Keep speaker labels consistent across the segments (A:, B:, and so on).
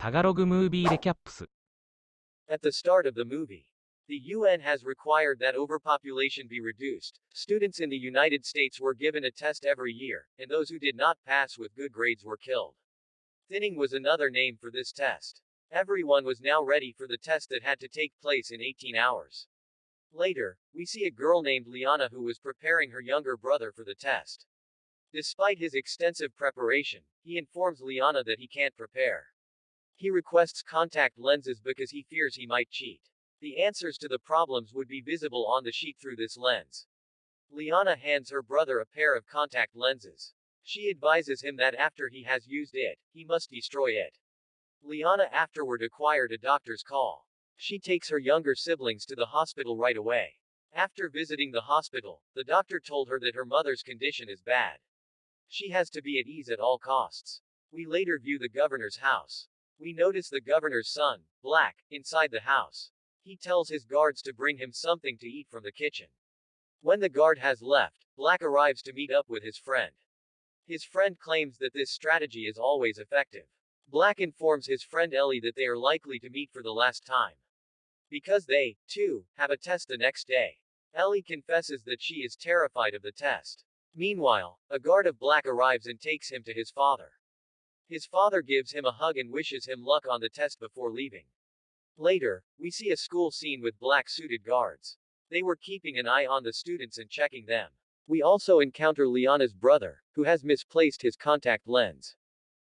A: タガログムービーレキャップス
B: At the start of the movie, the UN has required that overpopulation be reduced. Students in the United States were given a test every year, and those who did not pass with good grades were killed. Thinning was another name for this test. Everyone was now ready for the test that had to take place in 18 hours. Later, we see a girl named Liana who was preparing her younger brother for the test. Despite his extensive preparation, he informs Liana that he can't prepare. He requests contact lenses because he fears he might cheat. The answers to the problems would be visible on the sheet through this lens. Liana hands her brother a pair of contact lenses. She advises him that after he has used it, he must destroy it. Liana afterward acquired a doctor's call. She takes her younger siblings to the hospital right away. After visiting the hospital, the doctor told her that her mother's condition is bad. She has to be at ease at all costs. We later view the governor's house. We notice the governor's son, Black, inside the house. He tells his guards to bring him something to eat from the kitchen. When the guard has left, Black arrives to meet up with his friend. His friend claims that this strategy is always effective. Black informs his friend Ellie that they are likely to meet for the last time. Because they, too, have a test the next day. Ellie confesses that she is terrified of the test. Meanwhile, a guard of Black arrives and takes him to his father. His father gives him a hug and wishes him luck on the test before leaving. Later, we see a school scene with black-suited guards. They were keeping an eye on the students and checking them. We also encounter Liana's brother, who has misplaced his contact lens.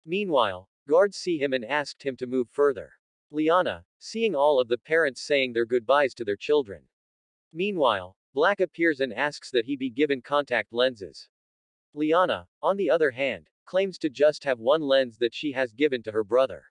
B: Meanwhile, guards see him and asked him to move further. Liana, seeing all of the parents saying their goodbyes to their children. Meanwhile, Black appears and asks that he be given contact lenses. Liana, on the other hand, claims to just have one lens that she has given to her brother.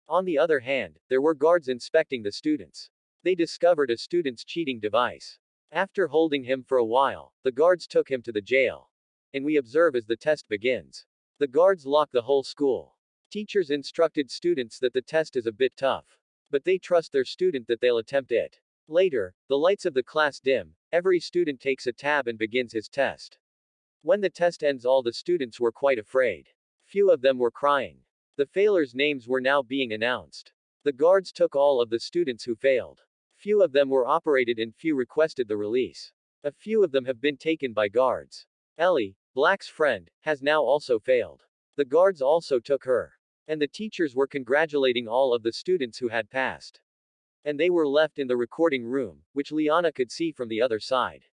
B: On the other hand, there were guards inspecting the students. They discovered a student's cheating device. After holding him for a while, the guards took him to the jail. And we observe as the test begins. The guards lock the whole school. Teachers instructed students that the test is a bit tough. But they trust their student that they'll attempt it. Later, the lights of the class dim, every student takes a tab and begins his test. When the test ends, all the students were quite afraid. Few of them were crying. The failures' names were now being announced. The guards took all of the students who failed. Few of them were operated and few requested the release. A few of them have been taken by guards. Ellie, Black's friend, has now also failed. The guards also took her. And the teachers were congratulating all of the students who had passed. And they were left in the recording room, which Liana could see from the other side.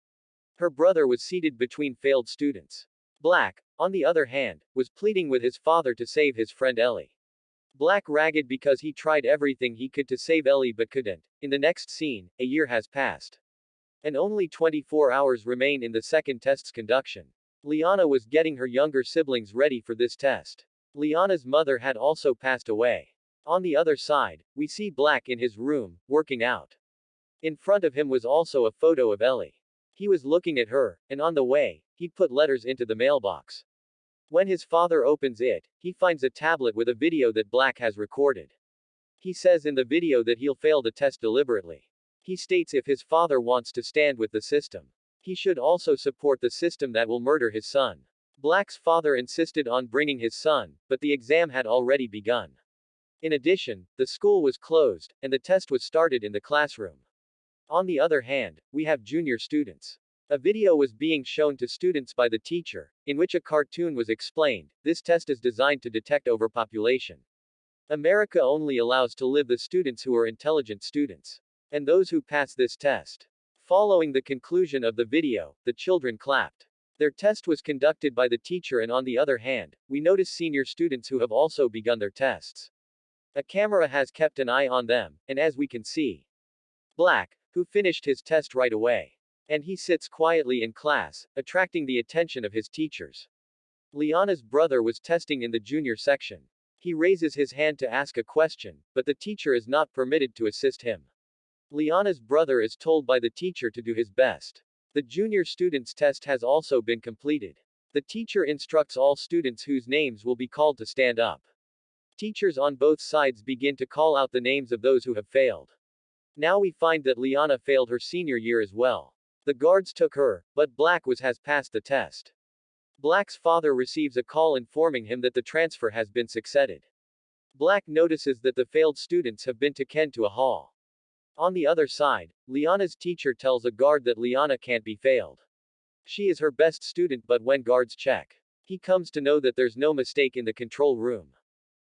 B: Her brother was seated between failed students. Black, on the other hand, was pleading with his father to save his friend Ellie. Black ragged because he tried everything he could to save Ellie but couldn't. In the next scene, a year has passed. And only 24 hours remain in the second test's conduction. Liana was getting her younger siblings ready for this test. Liana's mother had also passed away. On the other side, we see Black in his room, working out. In front of him was also a photo of Ellie. He was looking at her, and on the way, he put letters into the mailbox. When his father opens it, he finds a tablet with a video that Black has recorded. He says in the video that he'll fail the test deliberately. He states if his father wants to stand with the system, he should also support the system that will murder his son. Black's father insisted on bringing his son, but the exam had already begun. In addition, the school was closed, and the test was started in the classroom. On the other hand, we have junior students. A video was being shown to students by the teacher, in which a cartoon was explained. This test is designed to detect overpopulation. America only allows to live the students who are intelligent students. And those who pass this test. Following the conclusion of the video, the children clapped. Their test was conducted by the teacher, and on the other hand, we notice senior students who have also begun their tests. A camera has kept an eye on them, and as we can see, Black, who finished his test right away. And he sits quietly in class, attracting the attention of his teachers. Liana's brother was testing in the junior section. He raises his hand to ask a question, but the teacher is not permitted to assist him. Liana's brother is told by the teacher to do his best. The junior student's test has also been completed. The teacher instructs all students whose names will be called to stand up. Teachers on both sides begin to call out the names of those who have failed. Now we find that Liana failed her senior year as well. The guards took her, but Black has passed the test. Black's father receives a call informing him that the transfer has been succeeded. Black notices that the failed students have been taken to a hall. On the other side, Liana's teacher tells a guard that Liana can't be failed. She is her best student, but when guards check, he comes to know that there's no mistake in the control room.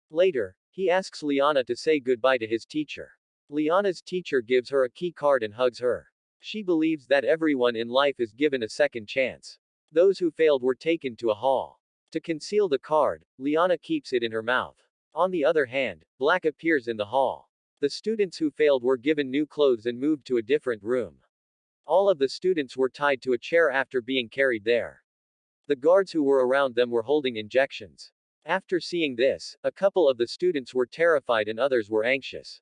B: Later, he asks Liana to say goodbye to his teacher. Liana's teacher gives her a key card and hugs her. She believes that everyone in life is given a second chance. Those who failed were taken to a hall. To conceal the card, Liana keeps it in her mouth. On the other hand, Black appears in the hall. The students who failed were given new clothes and moved to a different room. All of the students were tied to a chair after being carried there. The guards who were around them were holding injections. After seeing this, a couple of the students were terrified and others were anxious.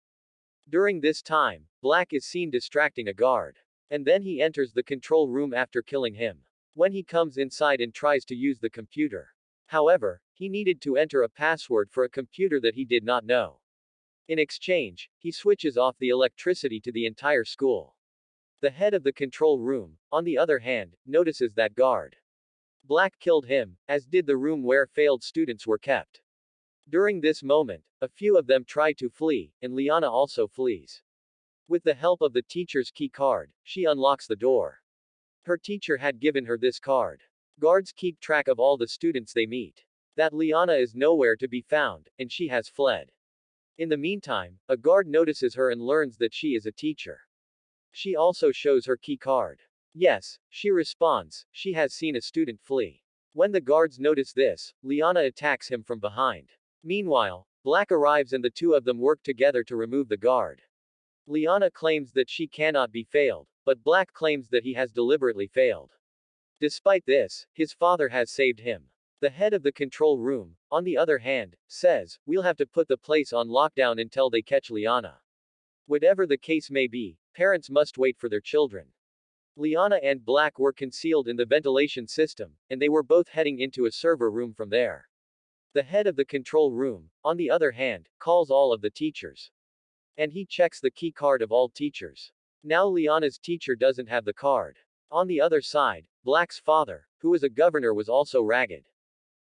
B: During this time, Black is seen distracting a guard. And then he enters the control room after killing him. When he comes inside and tries to use the computer. However, he needed to enter a password for a computer that he did not know. In exchange, he switches off the electricity to the entire school. The head of the control room, on the other hand, notices that guard. Black killed him, as did the room where failed students were kept. During this moment, a few of them try to flee, and Liana also flees. With the help of the teacher's key card, she unlocks the door. Her teacher had given her this card. Guards keep track of all the students they meet. That Liana is nowhere to be found, and she has fled. In the meantime, a guard notices her and learns that she is a teacher. She also shows her key card. Yes, she responds, she has seen a student flee. When the guards notice this, Liana attacks him from behind. Meanwhile, Black arrives and the two of them work together to remove the guard. Liana claims that she cannot be failed, but Black claims that he has deliberately failed. Despite this, his father has saved him. The head of the control room, on the other hand, says, we'll have to put the place on lockdown until they catch Liana. Whatever the case may be, parents must wait for their children. Liana and Black were concealed in the ventilation system, and they were both heading into a server room from there. The head of the control room, on the other hand, calls all of the teachers. And he checks the key card of all teachers. Now Liana's teacher doesn't have the card. On the other side, Black's father, who was a governor, was also ragged.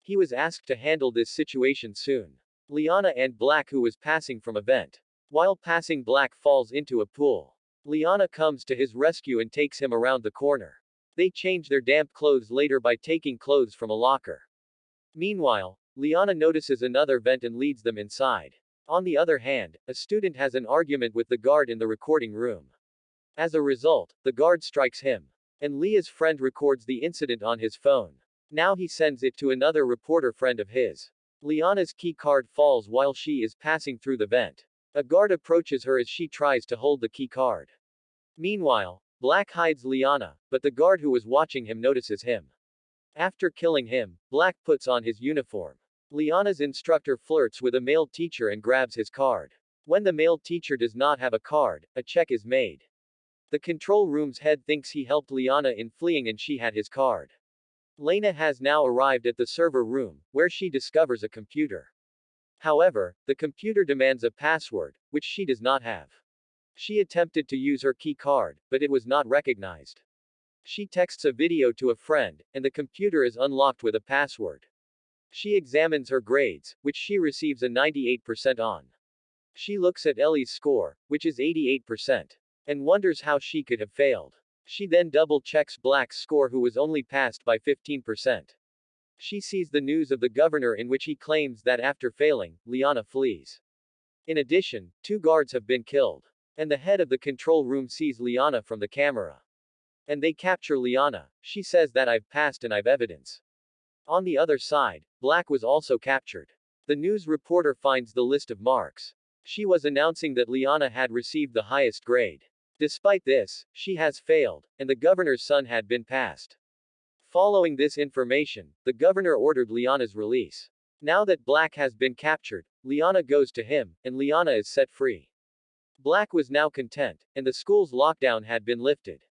B: He was asked to handle this situation soon. Liana and Black, who was passing from a vent. While passing, Black falls into a pool. Liana comes to his rescue and takes him around the corner. They change their damp clothes later by taking clothes from a locker. Meanwhile, Liana notices another vent and leads them inside. On the other hand, a student has an argument with the guard in the recording room. As a result, the guard strikes him. And Leah's friend records the incident on his phone. Now he sends it to another reporter friend of his. Liana's key card falls while she is passing through the vent. A guard approaches her as she tries to hold the key card. Meanwhile, Black hides Liana, but the guard who was watching him notices him. After killing him, Black puts on his uniform. Liana's instructor flirts with a male teacher and grabs his card. When the male teacher does not have a card, a check is made. The control room's head thinks he helped Liana in fleeing and she had his card. Lena has now arrived at the server room, where she discovers a computer. However, the computer demands a password, which she does not have. She attempted to use her key card, but it was not recognized. She texts a video to a friend, and the computer is unlocked with a password. She examines her grades, which she receives a 98% on. She looks at Ellie's score, which is 88%. And wonders how she could have failed. She then double-checks Black's score, who was only passed by 15%. She sees the news of the governor in which he claims that after failing, Liana flees. In addition, 2 guards have been killed. And the head of the control room sees Liana from the camera. And they capture Liana. She says that I've passed and I've evidence. On the other side, Black was also captured. The news reporter finds the list of marks. She was announcing that Liana had received the highest grade. Despite this, she has failed, and the governor's son had been passed. Following this information, the governor ordered Liana's release. Now that Black has been captured, Liana goes to him, and Liana is set free. Black was now content, and the school's lockdown had been lifted.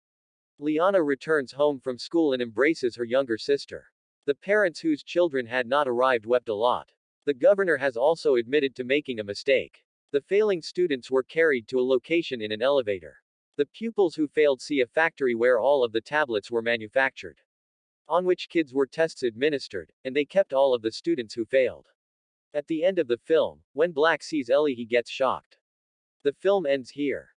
B: Liana returns home from school and embraces her younger sister. The parents whose children had not arrived wept a lot. The governor has also admitted to making a mistake. The failing students were carried to a location in an elevator. The pupils who failed see a factory where all of the tablets were manufactured. On which kids were tests administered, and they kept all of the students who failed. At the end of the film, when Black sees Ellie, he gets shocked. The film ends here.